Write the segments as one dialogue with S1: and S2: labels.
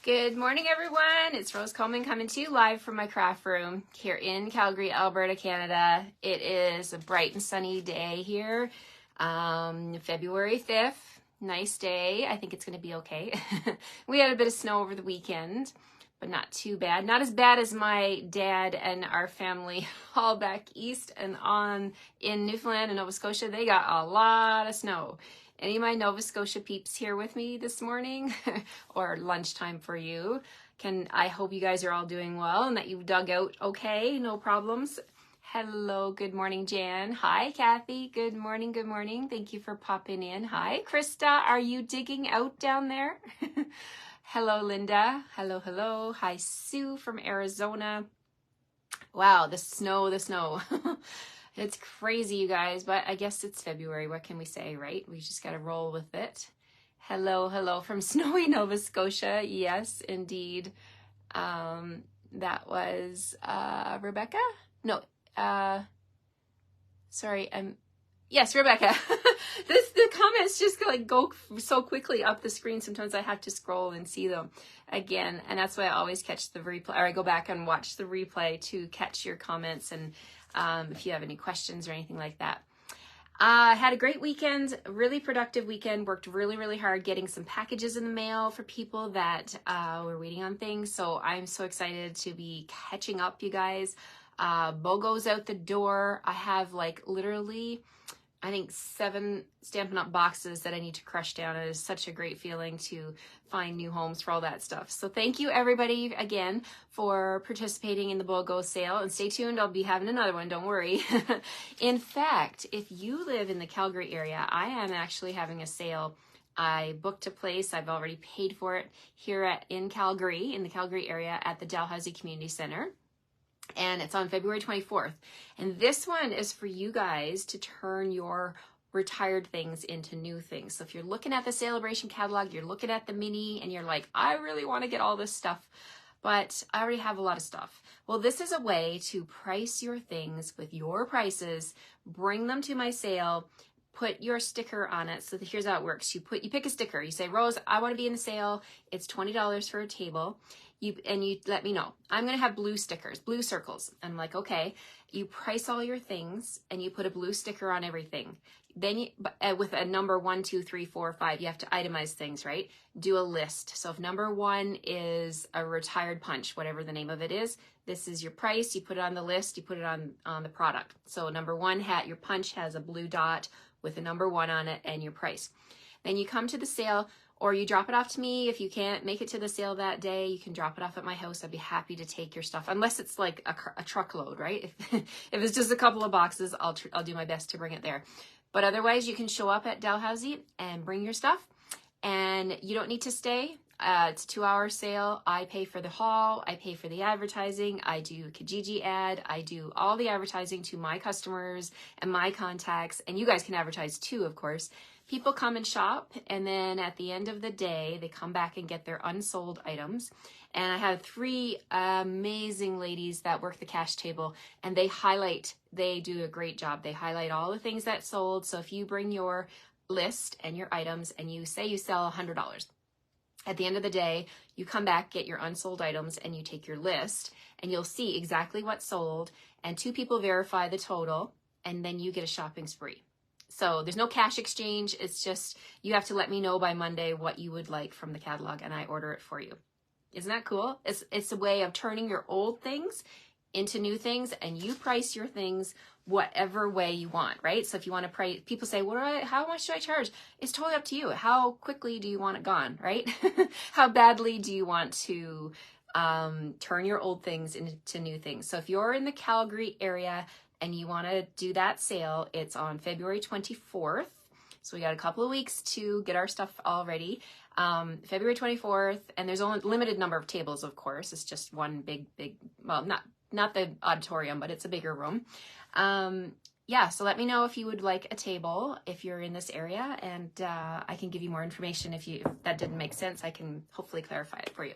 S1: Good morning, everyone. It's Rose Coleman coming to you live from my craft room here in Calgary, Alberta, Canada. It is a bright and sunny day here, February 5th. Nice day. I think it's going to be okay. We had a bit of snow over the weekend, but not too bad. Not as bad as my dad and our family all back east and on in Newfoundland and Nova Scotia. They got a lot of snow. Any of my Nova Scotia peeps here with me this morning or lunchtime for you? I hope you guys are all doing well and that you dug out okay, no problems. Hello, good morning, Jan. Hi, Kathy. Good morning, good morning. Thank you for popping in. Hi, Krista. Are you digging out down there? Hello, Linda. Hello, hello. Hi, Sue from Arizona. Wow, the snow. It's crazy, you guys, but I guess it's February. What can we say, right? We just got to roll with it. Hello from snowy Nova Scotia. Yes, indeed. That was Rebecca? No, sorry. Yes, Rebecca. The comments just like go so quickly up the screen. Sometimes I have to scroll and see them again, and that's why I always catch the replay, or I go back and watch the replay to catch your comments and if you have any questions or anything like that. I had a great weekend, really productive weekend, worked really hard getting some packages in the mail for people that were waiting on things. So I'm so excited to be catching up, you guys. BOGO's out the door. I have like literally, I think 7 Stampin' Up! Boxes that I need to crush down. It is such a great feeling to find new homes for all that stuff. So thank you everybody again for participating in the BOGO sale, and stay tuned. I'll be having another one, don't worry. In fact, if you live in the Calgary area, I am actually having a sale. I booked a place. I've already paid for it here in Calgary, in the Calgary area at the Dalhousie Community Center. And it's on February 24th. And this one is for you guys to turn your retired things into new things. So if you're looking at the Celebration catalog, you're looking at the mini, and you're like, I really want to get all this stuff, but I already have a lot of stuff. Well, this is a way to price your things with your prices, bring them to my sale, put your sticker on it. So here's how it works. You pick a sticker. You say, Rose, I want to be in the sale. It's $20 for a table. You let me know. I'm going to have blue stickers, blue circles. I'm like, okay. You price all your things and you put a blue sticker on everything. Then with a number 1, 2, 3, 4, 5, you have to itemize things, right? Do a list. So if number 1 is a retired punch, whatever the name of it is, this is your price. You put it on the list. You put it on the product. So number 1 your punch has a blue dot with a number 1 on it and your price. Then you come to the sale, or you drop it off to me. If you can't make it to the sale that day, you can drop it off at my house. I'd be happy to take your stuff, unless it's like a truckload, right? If it's just a couple of boxes, I'll do my best to bring it there. But otherwise, you can show up at Dalhousie and bring your stuff, and you don't need to stay. It's a 2-hour sale. I pay for the haul. I pay for the advertising. I do Kijiji ad. I do all the advertising to my customers and my contacts, and you guys can advertise too, of course. People come and shop, and then at the end of the day, they come back and get their unsold items. And I have 3 amazing ladies that work the cash table, and they do a great job. They highlight all the things that sold. So if you bring your list and your items and you say you sell $100, at the end of the day, you come back, get your unsold items, and you take your list, and you'll see exactly what sold, and 2 people verify the total, and then you get a shopping spree. So there's no cash exchange. It's just, you have to let me know by Monday what you would like from the catalog, and I order it for you. Isn't that cool? It's a way of turning your old things into new things, and you price your things whatever way you want, right? So if you want to price, people say, how much should I charge? It's totally up to you. How quickly do you want it gone, right? How badly do you want to turn your old things into new things? So if you're in the Calgary area and you want to do that sale, it's on February 24th. So we got a couple of weeks to get our stuff all ready. February 24th, and there's only a limited number of tables, of course. It's just one big, well, not the auditorium, but it's a bigger room. Yeah, so let me know if you would like a table if you're in this area, and I can give you more information. If that didn't make sense, I can hopefully clarify it for you.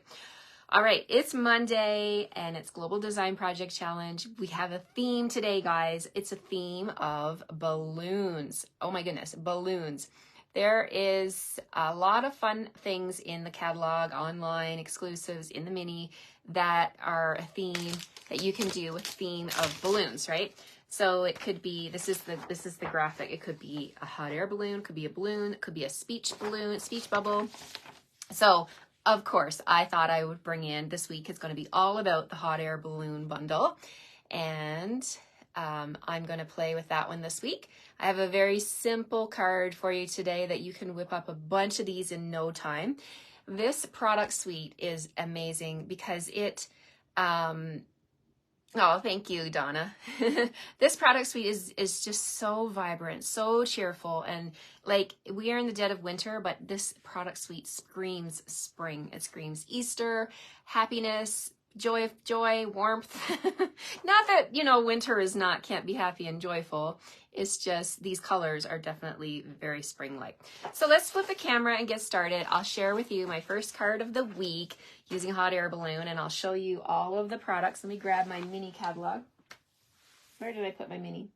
S1: All right, it's Monday and it's Global Design Project Challenge. We have a theme today, guys. It's a theme of balloons. Oh my goodness, balloons. There is a lot of fun things in the catalog, online exclusives in the mini that are a theme that you can do with theme of balloons, right? So it could be, this is the graphic. It could be a hot air balloon, could be a balloon, it could be a speech balloon, speech bubble. So of course, I thought I would bring in, this week it's going to be all about the hot air balloon bundle. And I'm going to play with that one this week. I have a very simple card for you today that you can whip up a bunch of these in no time. This product suite is amazing because it, oh, thank you, Donna. This product suite is just so vibrant, so cheerful, and like we are in the dead of winter, but this product suite screams spring. It screams Easter, happiness, joy, warmth. Not that, winter can't be happy and joyful. It's just these colors are definitely very spring-like. So let's flip the camera and get started. I'll share with you my first card of the week using a hot air balloon, and I'll show you all of the products. Let me grab my mini catalog. Where did I put my mini?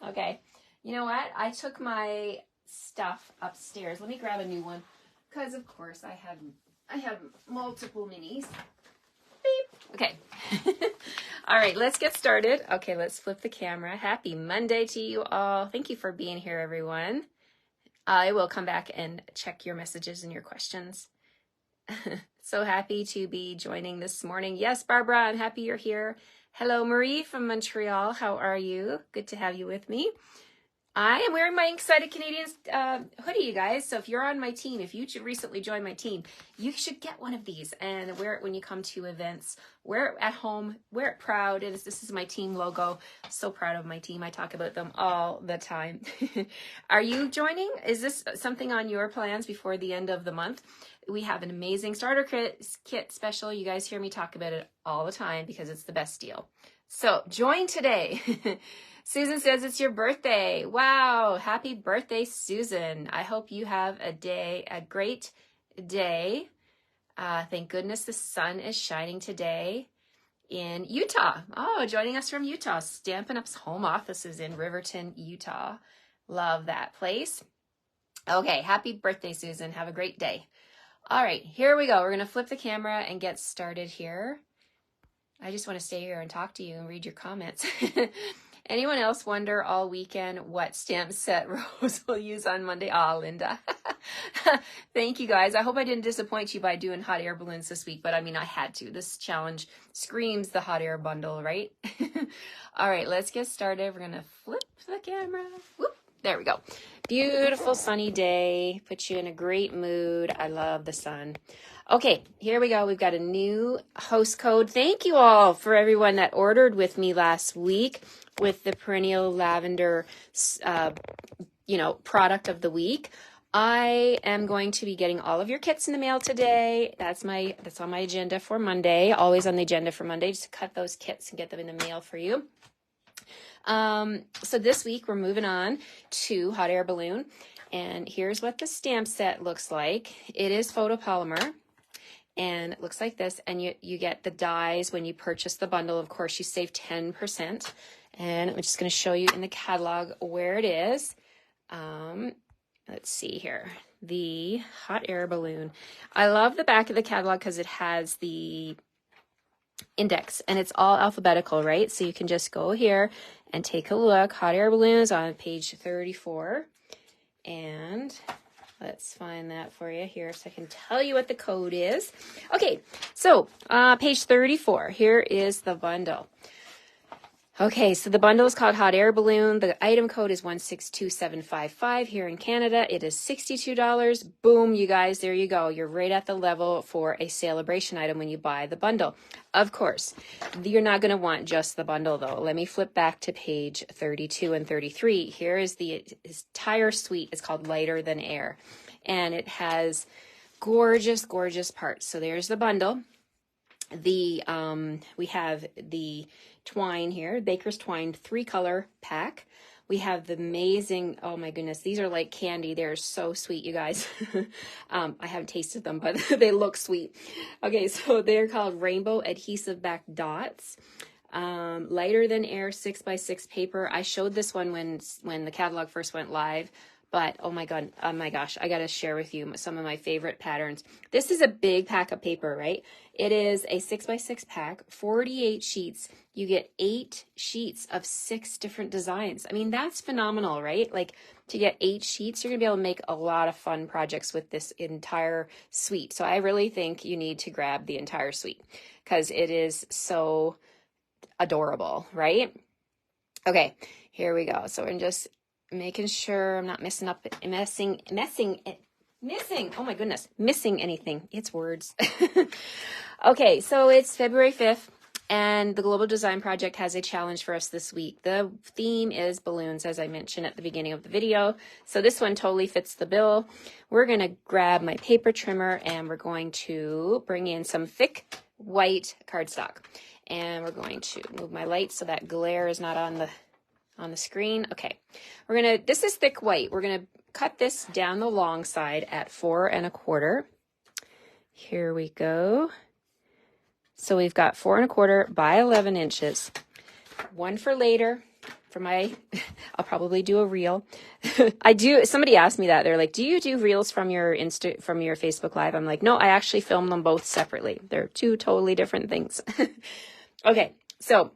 S1: Okay. You know what? I took my stuff upstairs. Let me grab a new one because, of course, I have multiple minis. Beep. Okay. All right, let's get started. Okay, let's flip the camera. Happy Monday to you all. Thank you for being here, everyone. I will come back and check your messages and your questions. So happy to be joining this morning. Yes, Barbara, I'm happy you're here. Hello, Marie from Montreal. How are you? Good to have you with me. I am wearing my Excited Canadians hoodie, you guys. So if you're on my team, if you recently joined my team, you should get one of these and wear it when you come to events. Wear it at home. Wear it proud. This is my team logo. So proud of my team. I talk about them all the time. Are you joining? Is this something on your plans before the end of the month? We have an amazing starter kit special. You guys hear me talk about it all the time because it's the best deal. So join today. Susan says it's your birthday. Wow. Happy birthday, Susan. I hope you have a great day. Thank goodness the sun is shining today in Utah. Oh, joining us from Utah. Stampin' Up's home office is in Riverton, Utah. Love that place. Okay. Happy birthday, Susan. Have a great day. All right, here we go. We're going to flip the camera and get started here. I just want to stay here and talk to you and read your comments. Anyone else wonder all weekend what stamp set Rose will use on Monday? Ah, Linda. Thank you, guys. I hope I didn't disappoint you by doing hot air balloons this week, but I mean, I had to. This challenge screams the hot air bundle, right? All right, let's get started. We're going to flip the camera. Whoop. There we go. Beautiful sunny day. Puts you in a great mood. I love the sun. Okay, here we go. We've got a new host code. Thank you all for everyone that ordered with me last week with the perennial lavender, product of the week. I am going to be getting all of your kits in the mail today. That's on my agenda for Monday. Always on the agenda for Monday, just to cut those kits and get them in the mail for you. So this week we're moving on to hot air balloon, and here's what the stamp set looks like. It is photopolymer and it looks like this, and you get the dies when you purchase the bundle. Of course, you save 10%, and I'm just going to show you in the catalog where it is. Let's see here, the hot air balloon. I love the back of the catalog because it has the index and it's all alphabetical, right? So you can just go here and take a look. Hot air balloons on page 34, and let's find that for you here so I can tell you what the code is. Okay, so page 34, here is the bundle. Okay, so the bundle is called Hot Air Balloon. The item code is 162755. Here in Canada, it is $62. Boom, you guys, there you go. You're right at the level for a celebration item when you buy the bundle. Of course, you're not going to want just the bundle, though. Let me flip back to page 32 and 33. Here is the entire suite. It's called Lighter Than Air, and it has gorgeous, gorgeous parts. So there's the bundle. We have the twine here, Baker's Twine 3-color pack. We have the amazing, oh my goodness, these are like candy. They're so sweet, you guys. I haven't tasted them, but they look sweet. Okay, so they're called Rainbow Adhesive Back Dots. Lighter than air 6x6 paper. I showed this one when the catalog first went live, but oh my gosh, I gotta share with you some of my favorite patterns. This is a big pack of paper, right? It is a 6x6 pack, 48 sheets. You get 8 sheets of 6 different designs. I mean, that's phenomenal, right? Like, to get 8 sheets, you're gonna be able to make a lot of fun projects with this entire suite. So I really think you need to grab the entire suite because it is so adorable, right? Okay, here we go. So we're just making sure I'm not missing anything. It's words. Okay, so it's February 5th and the Global Design Project has a challenge for us this week. The theme is balloons, as I mentioned at the beginning of the video. So this one totally fits the bill. We're gonna grab my paper trimmer and we're going to bring in some thick white cardstock. And we're going to move my light so that glare is not on the screen. Okay, this is thick white. We're gonna cut this down the long side at 4 1/4. Here we go. So we've got 4 1/4 by 11 inches. One for later. For I'll probably do a reel. Somebody asked me that. They're like, do you do reels from your Facebook Live? I'm like, no, I actually film them both separately. They're 2 totally different things. Okay, so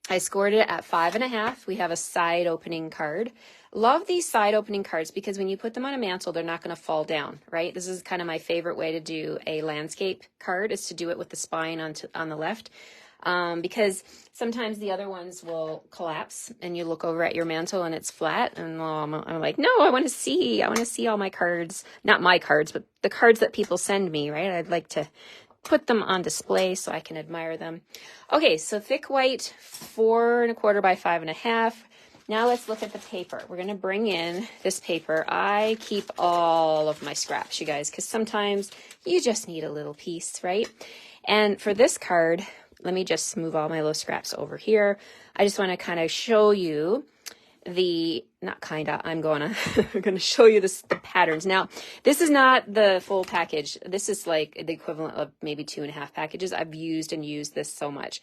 S1: I scored it at 5 1/2. We have a side opening card. Love these side opening cards because when you put them on a mantle, they're not going to fall down, right? This is kind of my favorite way to do a landscape card is to do it with the spine on the left. Because sometimes the other ones will collapse and you look over at your mantle and it's flat and I'm like, no, I want to see all my cards, not my cards, but the cards that people send me, right? I'd like to put them on display so I can admire them. Okay, so thick white, 4 1/4 by 5 1/2. Now let's look at the paper. We're going to bring in this paper. I keep all of my scraps, you guys, because sometimes you just need a little piece, right? And for this card, let me just move all my little scraps over here. I just want to kind of show you I'm going to show you the patterns. Now, this is not the full package. This is like the equivalent of maybe 2.5 packages. I've used this so much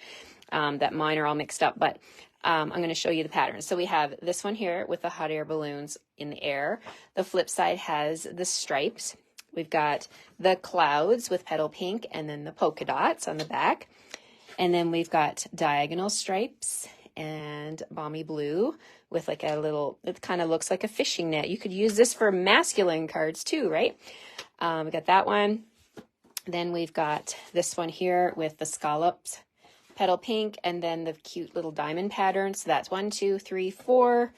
S1: that mine are all mixed up, but I'm going to show you the patterns. So we have this one here with the hot air balloons in the air. The flip side has the stripes. We've got the clouds with petal pink and then the polka dots on the back. And then we've got diagonal stripes and balmy blue with like it kind of looks like a fishing net. You could use this for masculine cards too, right? We got that one. Then we've got this one here with the scallops, petal pink, and then the cute little diamond pattern. So that's 1, 2, 3, 4.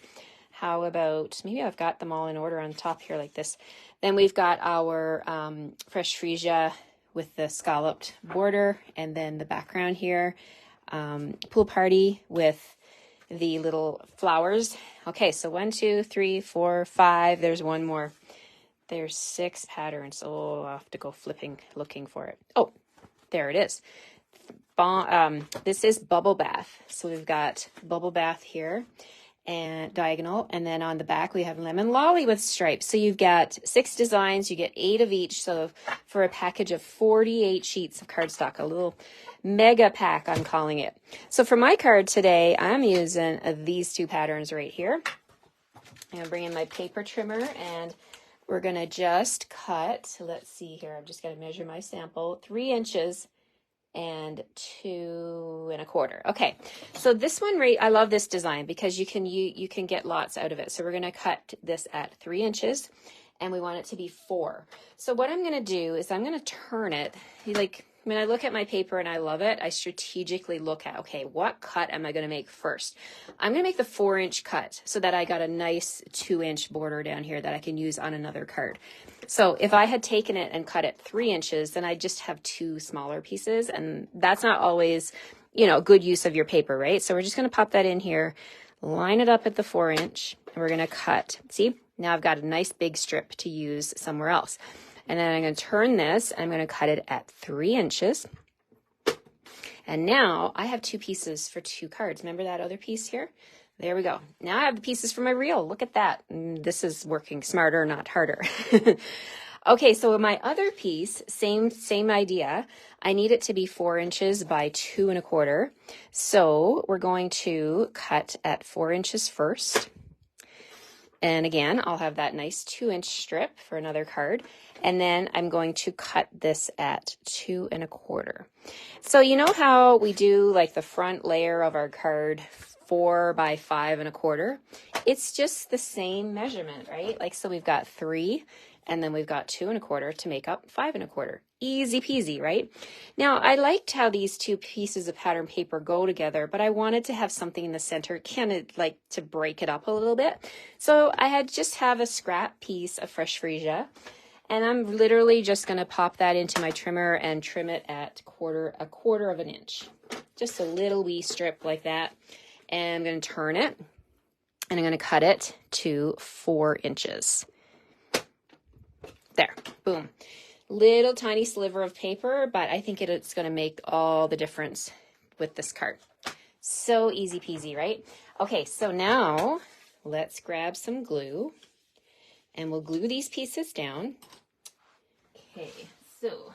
S1: How about, maybe I've got them all in order on top here like this. Then we've got our fresh freesia with the scalloped border, and then the background here, pool party with the little flowers. Okay, so 1, 2, 3, 4, 5. There's one more. There's 6 patterns. Oh, I'll have to go looking for it. Oh, there it is. This is bubble bath. So we've got bubble bath here and diagonal, and then on the back we have lemon lolly with stripes. So you've got 6 designs, you get 8 of each. So for a package of 48 sheets of cardstock, a little mega pack, I'm calling it. So for my card today, I'm using these 2 patterns right here. I'm gonna bring in my paper trimmer and we're gonna just cut, let's see here, I've just gotta measure my sample, 3 inches and 2 1/4. Okay, so this one, I love this design because you can get lots out of it. So we're going to cut this at 3 inches and we want it to be 4. So what I'm going to do is I'm going to turn it. Like when I look at my paper and I love it, I strategically look at, okay, what cut am I going to make first? I'm going to make the 4-inch cut so that I got a nice 2-inch border down here that I can use on another card. So if I had taken it and cut it 3 inches, then I just have 2 smaller pieces, and that's not always, good use of your paper, right? So we're just going to pop that in here, line it up at the 4-inch, and we're going to cut. See, now I've got a nice big strip to use somewhere else. And then I'm going to turn this, and I'm going to cut it at 3 inches. And now I have 2 pieces for 2 cards. Remember that other piece here? There we go. Now I have the pieces for my reel. Look at that. This is working smarter, not harder. Okay, so my other piece, same idea. I need it to be 4 inches by 2 1/4. So we're going to cut at 4 inches first. And again, I'll have that nice 2-inch strip for another card. And then I'm going to cut this at 2 1/4. So you know how we do like the front layer of our card 4 by 5 1/4? It's just the same measurement, right? Like, so we've got 3, and then we've got 2 1/4 to make up 5 1/4. Easy peasy, right? Now, I liked how these two pieces of pattern paper go together, but I wanted to have something in the center, kind of like to break it up a little bit. So I had just have a scrap piece of fresh freesia, and I'm literally just going to pop that into my trimmer and trim it at a quarter of an inch. Just a little wee strip like that. And I'm going to turn it, and I'm going to cut it to 4 inches. There, boom. Little tiny sliver of paper, but I think it's going to make all the difference with this card. So easy peasy, right? Okay, so now let's grab some glue, and we'll glue these pieces down. Okay, so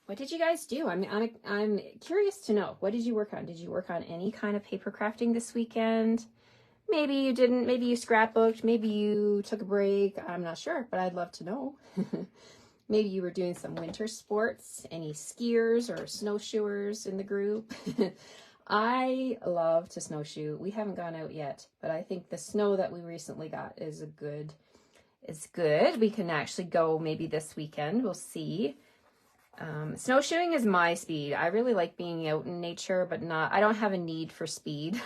S1: what did you guys do? I'm curious to know. What did you work on? Did you work on any kind of paper crafting this weekend? Maybe you didn't. Maybe you scrapbooked. Maybe you took a break. I'm not sure, but I'd love to know. Maybe you were doing some winter sports. Any skiers or snowshoers in the group? I love to snowshoe. We haven't gone out yet, but I think the snow that we recently got is good. We can actually go maybe this weekend. We'll see. Snowshoeing is my speed. I really like being out in nature, but I don't have a need for speed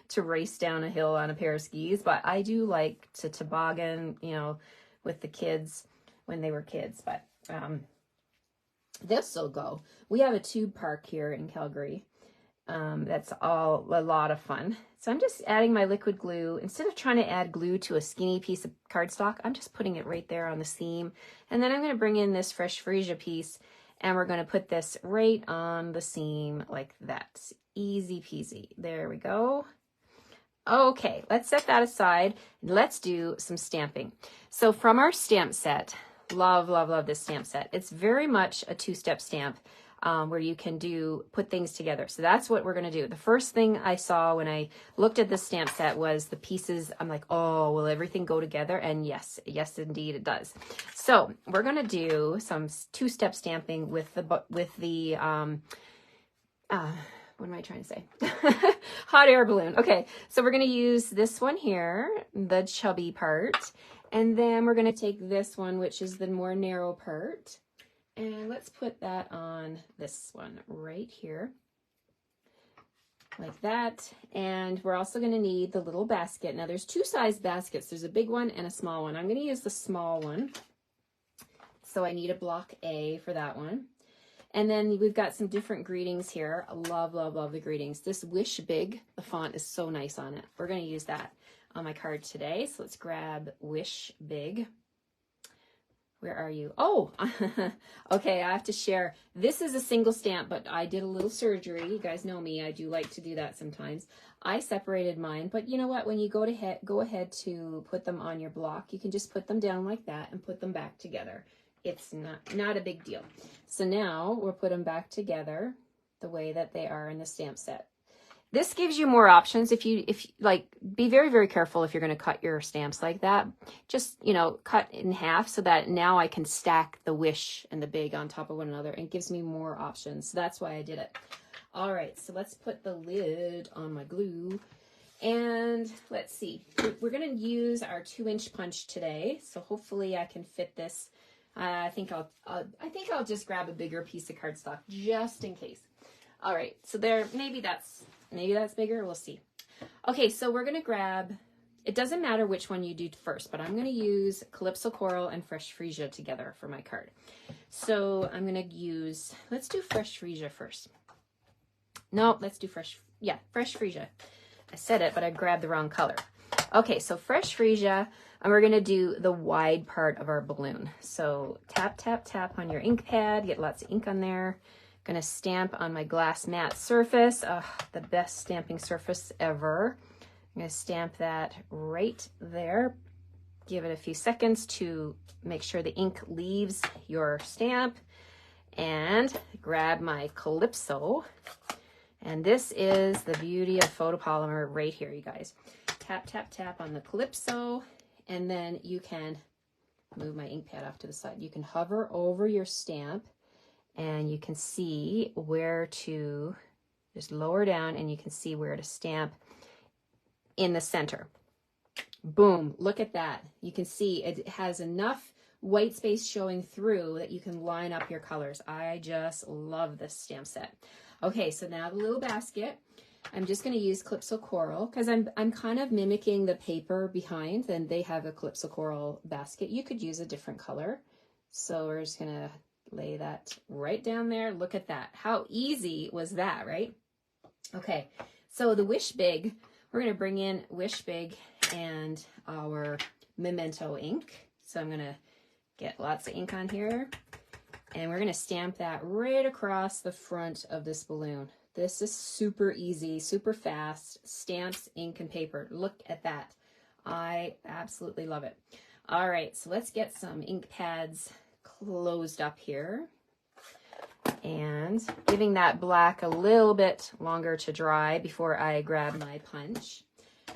S1: to race down a hill on a pair of skis, but I do like to toboggan, with the kids when they were kids, but this'll go. We have a tube park here in Calgary. That's all a lot of fun. So I'm just adding my liquid glue. Instead of trying to add glue to a skinny piece of cardstock, I'm just putting it right there on the seam. And then I'm going to bring in this fresh freesia piece, and we're going to put this right on the seam like that. Easy peasy. There we go. Okay, let's set that aside. Let's do some stamping. So from our stamp set, love this stamp set. It's very much a 2-step stamp. Where you can put things together. So that's what we're going to do. The first thing I saw when I looked at this stamp set was the pieces. I'm like, oh, will everything go together? And yes, indeed it does. So we're going to do some 2-step stamping with the what am I trying to say? Hot air balloon. Okay, so we're going to use this one here, the chubby part. And then we're going to take this one, which is the more narrow part. And let's put that on this one right here, like that. And we're also going to need the little basket. Now there's 2 size baskets. There's a big one and a small one. I'm going to use the small one. So I need a block A for that one. And then we've got some different greetings here. I love the greetings. This Wish Big, the font is so nice on it. We're going to use that on my card today. So let's grab Wish Big. Where are you? Oh, okay, I have to share. This is a single stamp, but I did a little surgery. You guys know me. I do like to do that sometimes. I separated mine, but you know what? When you go ahead to put them on your block, you can just put them down like that and put them back together. It's not a big deal. So now we'll put them back together the way that they are in the stamp set. This gives you more options. If you like, be very, very careful if you're going to cut your stamps like that. Just, cut in half so that now I can stack the Wish and the Big on top of one another, and it gives me more options. So that's why I did it. All right, so let's put the lid on my glue, and let's see. We're going to use our 2-inch punch today. So hopefully I can fit this. I think I'll just grab a bigger piece of cardstock just in case. All right, so there, maybe that's bigger. We'll see. Okay, so we're going to grab, it doesn't matter which one you do first, but I'm going to use Calypso Coral and Fresh Freesia together for my card. So I'm going to use, let's do Fresh Freesia first. No, let's do Fresh Freesia. I said it, but I grabbed the wrong color. Okay, so Fresh Freesia, and we're going to do the wide part of our balloon. So tap, tap, tap on your ink pad, get lots of ink on there. Going to stamp on my glass matte surface. The best stamping surface ever. I'm going to stamp that right there. give it a few seconds to make sure the ink leaves your stamp, and grab my Calypso. And this is the beauty of photopolymer right here, you guys. Tap, tap, tap on the Calypso, and then you can move my ink pad off to the side. You can hover over your stamp and you can see where to just lower down, and you can see where to stamp in the center. Boom, look at that. You can see it has enough white space showing through that you can line up your colors. I just love this stamp set. Okay, so now the little basket. I'm just going to use Calypso Coral because I'm kind of mimicking the paper behind, and they have a Calypso Coral basket. You could use a different color. So we're just going to lay that right down there. Look at that. How easy was that, right? Okay, so the Wish Big, we're going to bring in Wish Big and our Memento ink. So I'm going to get lots of ink on here, and we're going to stamp that right across the front of this balloon. This is super easy, super fast. Stamps, ink, and paper. Look at that. I absolutely love it. All right, so let's get some ink pads closed up here. And giving that black a little bit longer to dry before I grab my punch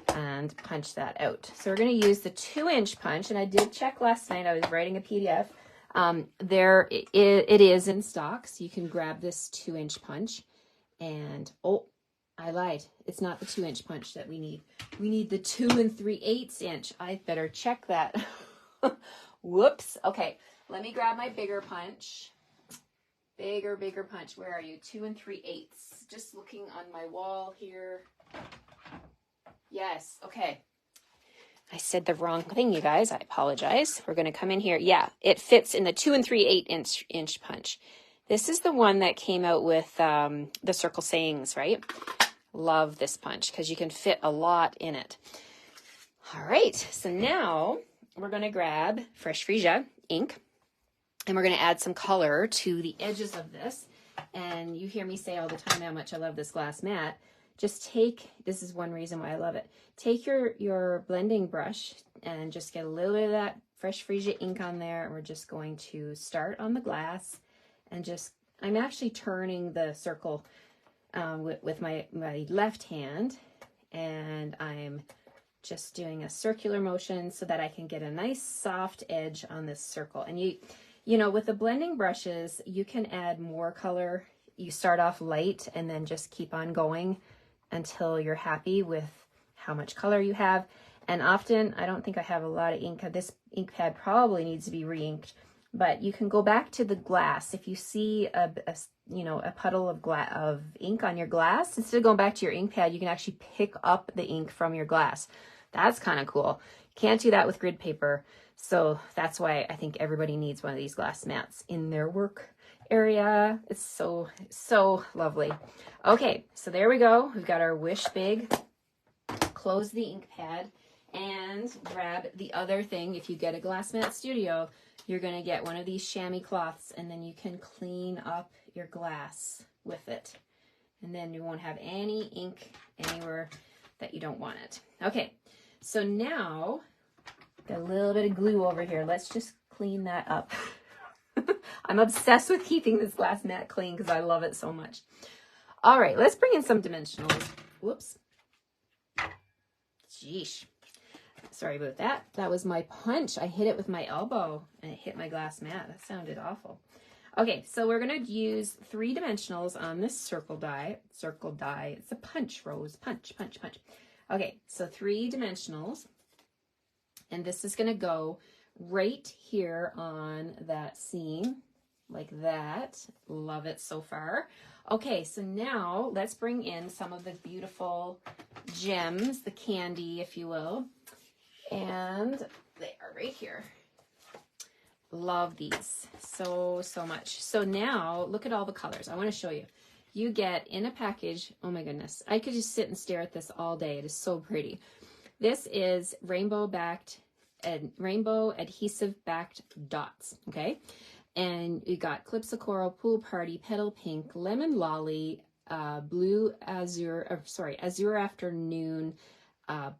S1: and punch that out. So we're going to use the 2-inch punch, and I did check last night. I was writing a PDF. It is in stock, so you can grab this 2-inch punch. And oh, I lied. It's not the 2-inch punch that we need. We need the 2 3/8 inch. I better check that. Whoops. Okay, let me grab my bigger punch. Bigger punch. Where are you? 2 3/8. Just looking on my wall here. Yes. Okay. I said the wrong thing, you guys. I apologize. We're going to come in here. Yeah, it fits in the 2 3/8 inch punch. This is the one that came out with the circle sayings, right? Love this punch because you can fit a lot in it. All right, so now we're going to grab Fresh Freesia ink, and we're going to add some color to the edges of this. And you hear me say all the time how much I love this glass mat. Just take, this is one reason why I love it. Take your blending brush and just get a little bit of that Fresh Freesia ink on there. And we're just going to start on the glass. And just, I'm actually turning the circle with my left hand, and I'm just doing a circular motion so that I can get a nice soft edge on this circle. And you know, with the blending brushes, you can add more color. You start off light and then just keep on going until you're happy with how much color you have. And often, I don't think I have a lot of ink. This ink pad probably needs to be re-inked. But you can go back to the glass. If you see a puddle of ink on your glass, instead of going back to your ink pad, you can actually pick up the ink from your glass. That's kind of cool. Can't do that with grid paper. So that's why I think everybody needs one of these glass mats in their work area. It's so lovely. Okay, so there we go. We've got our Wish Big. Close the ink pad and grab the other thing. If you get a Glass Mat Studio, you're going to get one of these chamois cloths, and then you can clean up your glass with it. And then you won't have any ink anywhere that you don't want it. Okay, so now, got a little bit of glue over here. Let's just clean that up. I'm obsessed with keeping this glass mat clean because I love it so much. All right, let's bring in some dimensionals. Whoops. Sheesh. Sorry about that. That was my punch. I hit it with my elbow and it hit my glass mat. That sounded awful. Okay, so we're going to use 3 dimensionals on this circle die. Circle die. It's a punch, Rose. Punch, punch, punch. Okay, so 3 dimensionals. And this is going to go right here on that seam, like that. Love it so far. Okay, so now let's bring in some of the beautiful gems, the candy, if you will. And they are right here. Love these so much. So now look at all the colors. I want to show you. You get in a package, oh my goodness, I could just sit and stare at this all day. It is so pretty. This is rainbow adhesive backed dots, okay? And you got Calypso Coral, Pool Party, Petal Pink, Lemon Lolly, Blue Azure, azure Afternoon,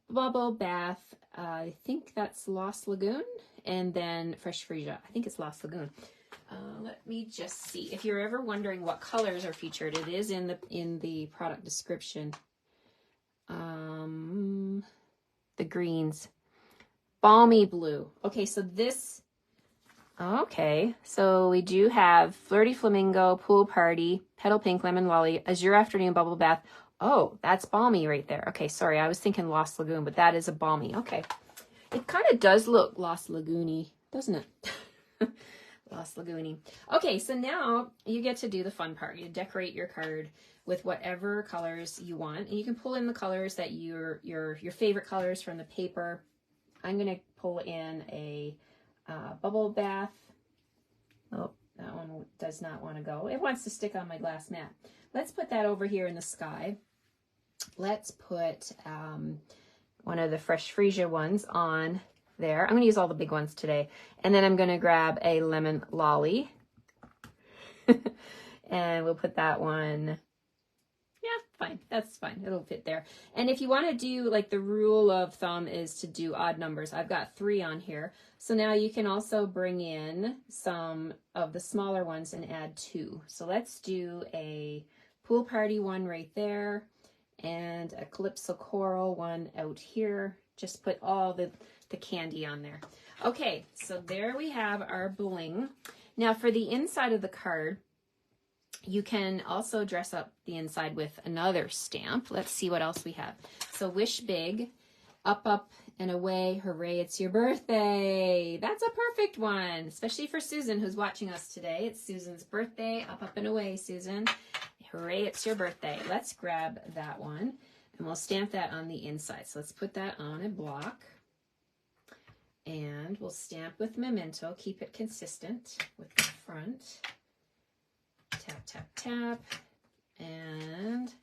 S1: Bubble Bath, I think that's Lost Lagoon, and then Fresh Freesia. I think it's Lost Lagoon. Let me just see. If you're ever wondering what colors are featured, it is in the product description. The greens. Balmy blue. Okay, so this... Okay, so we do have Flirty Flamingo, Pool Party, Petal Pink, Lemon Lolly, Azure Afternoon, Bubble Bath. Oh, that's Balmy right there. Okay, sorry, I was thinking Lost Lagoon, but that is a Balmy. Okay. It kind of does look Lost Lagoon-y, doesn't it? Lost Lagoon-y. Okay, so now you get to do the fun part. You decorate your card with whatever colors you want, and you can pull in the colors that your favorite colors from the paper. I'm going to pull in a bubble bath. Oh, that one does not want to go. It wants to stick on my glass mat. Let's put that over here in the sky. Let's put one of the Fresh Freesia ones on there. I'm going to use all the big ones today. And then I'm going to grab a Lemon Lolly. And we'll put that one. Yeah, fine. That's fine. It'll fit there. And if you want to do, like, the rule of thumb is to do odd numbers. I've got 3 on here. So now you can also bring in some of the smaller ones and add 2. So let's do a Pool Party one right there and a Calypso Coral one out here. Just put all the candy on there. Okay, so there we have our bling. Now for the inside of the card, you can also dress up the inside with another stamp. Let's see what else we have. So wish big, up, up, and away. Hooray, it's your birthday. That's a perfect one, especially for Susan, who's watching us today. It's Susan's birthday. Up, up, and away, Susan. Hooray, it's your birthday. Let's grab that one, and we'll stamp that on the inside. So let's put that on a block, and we'll stamp with Memento. Keep it consistent with the front. Tap, tap, tap, and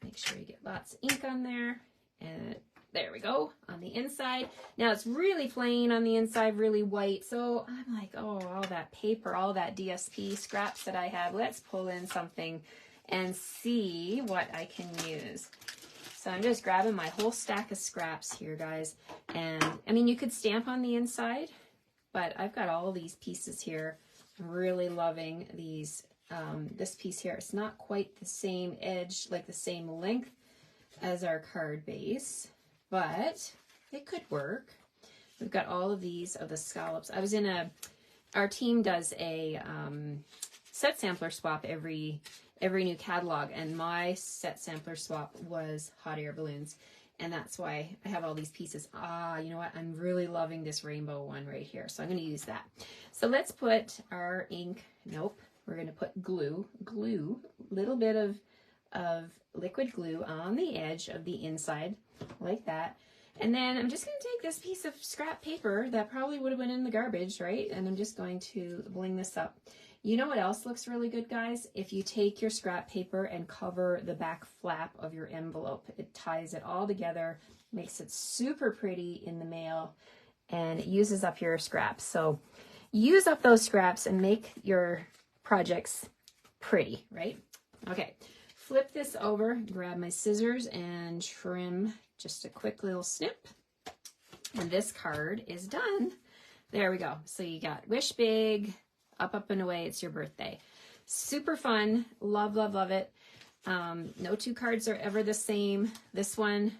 S1: make sure you get lots of ink on there. And there we go, on the inside. Now it's really plain on the inside, really white. So I'm like, oh, all that paper, all that DSP scraps that I have. Let's pull in something and see what I can use. So I'm just grabbing my whole stack of scraps here, guys. And I mean, you could stamp on the inside, but I've got all these pieces here. I'm really loving these. This piece here, it's not quite the same edge, like the same length as our card base, but it could work. We've got all of these of the scallops. I was in our team does a set sampler swap every new catalog, and my set sampler swap was hot air balloons, and that's why I have all these pieces. You know what? I'm really loving this rainbow one right here, so I'm going to use that. So let's put our ink. Nope. We're going to put glue, little bit of liquid glue on the edge of the inside, like that. And then I'm just going to take this piece of scrap paper that probably would have went in the garbage, right? And I'm just going to bling this up. You know what else looks really good, guys? If you take your scrap paper and cover the back flap of your envelope, it ties it all together, makes it super pretty in the mail, and it uses up your scraps. So use up those scraps and make your projects pretty, right? Okay, flip this over, grab my scissors and trim just a quick little snip. And this card is done. There we go. So you got wish big, up, up, and away, it's your birthday. Super fun. Love, love, love it. No 2 cards are ever the same. This one,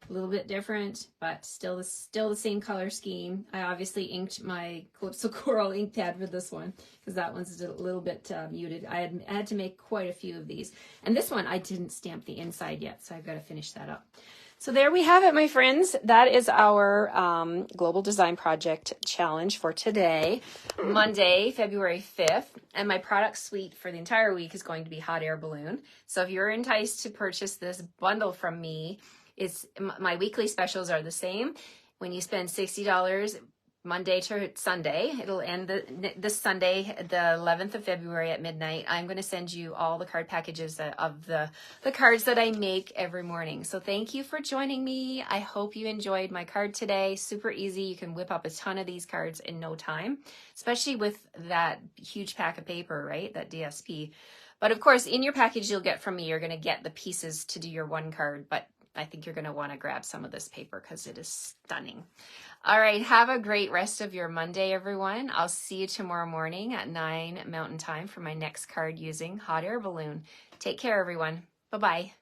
S1: a little bit different, but still the same color scheme. I obviously inked my Calypso Coral ink pad for this one because that one's a little bit muted. I had to make quite a few of these. And this one, I didn't stamp the inside yet, so I've got to finish that up. So there we have it, my friends. That is our Global Design Project Challenge for today, Monday, February 5th. And my product suite for the entire week is going to be Hot Air Balloon. So if you're enticed to purchase this bundle from me, my weekly specials are the same. When you spend $60 Monday to Sunday, it'll end this Sunday, the 11th of February at midnight. I'm going to send you all the card packages of the cards that I make every morning. So thank you for joining me. I hope you enjoyed my card today. Super easy. You can whip up a ton of these cards in no time, especially with that huge pack of paper, right? That DSP. But of course, in your package you'll get from me, you're going to get the pieces to do your one card, but I think you're going to want to grab some of this paper because it is stunning. All right, have a great rest of your Monday, everyone. I'll see you tomorrow morning at 9 Mountain Time for my next card using hot air balloon. Take care, everyone. Bye-bye.